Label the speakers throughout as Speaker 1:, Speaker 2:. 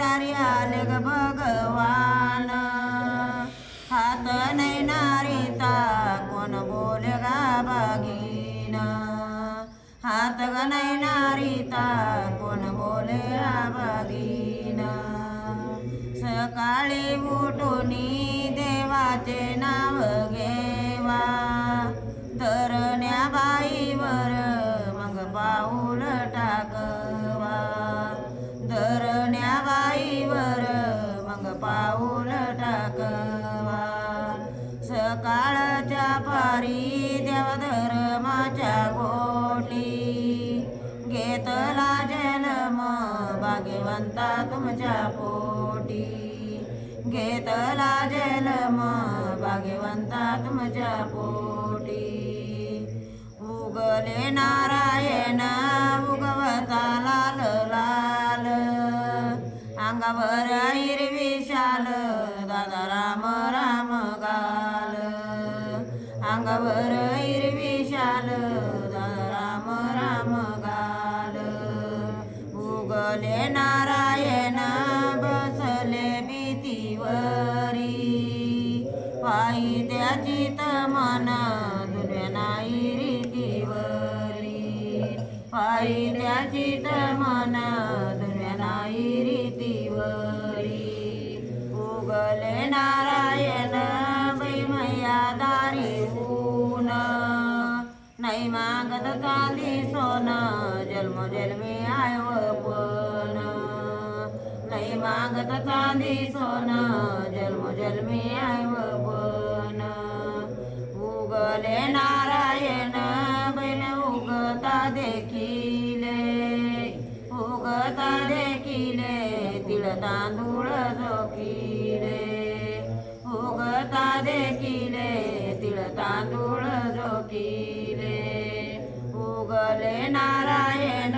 Speaker 1: दारी आले ग भगवान हात नाही नारीता कोण बोले गा बागीन हात ग नाही नारीता कोण बोले गा बागीन सकाळी उठूनी देवाचे नाव घेवा धरण्या बाईवर मग पाऊल टाकवा धरण्या बाईवर मग पाऊल टाकवा सकाळच्या पारी देवधर्माच्या गोटी घेतला जन्म भाग्यवंता तुमच्या पोटी घेतला जन्म भाग्यवंता तुमच्या पोटी उगले नारायण उगवता लाल लाल अंगावर हिरवी शाल दादा राम राम गाल अंगावर हिरवी शाल दादा राम राम गाल उगले नारायण बसले भीतीवरी पायी त्याची तमन दुर्या नाही रीतीवरी पायी त्याची तमन दुर्या नाही रीतीवरी उगले नारायण बैमया दारी ऊन नाही मागत चांदी सोन जन्मोजन्मी आयव पण नाही मागत चांदी सोन जन्मोजन्मी आयव पण उगले नारायण बैल उगता देखिले तिळ तांदूळ झोकिले उगता देखिले तिळ तांदूळ झोकिले उगले नारायण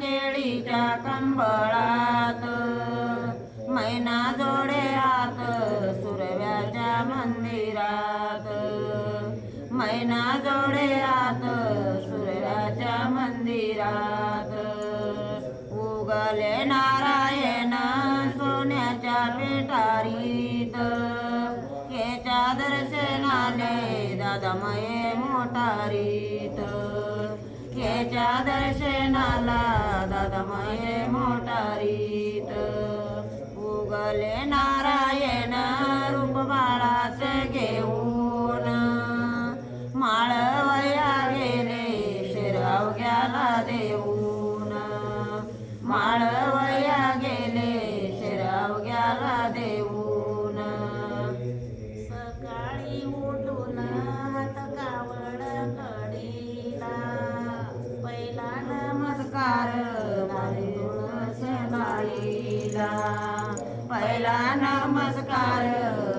Speaker 1: केळीच्या कंबळात मैना जोडे हात सुरव्याच्या मंदिरात मैना जोडे हात सुरव्याच्या मंदिरात उगले नारायण सोन्याच्या पेटारीत केच्या दर्शनाले दादामये मोटारीत केच्या दर्शनाला दादामये मोटारीत उगले नारायण रूप बाळाचे घेऊन माळवया गेले शिरावग्याला देऊन माळवया गेले शिरावग्याला देऊन सकाळी उठून हात कावड कडीला पहिला नमस्कार तुळस बाईला पहिला नमस्कार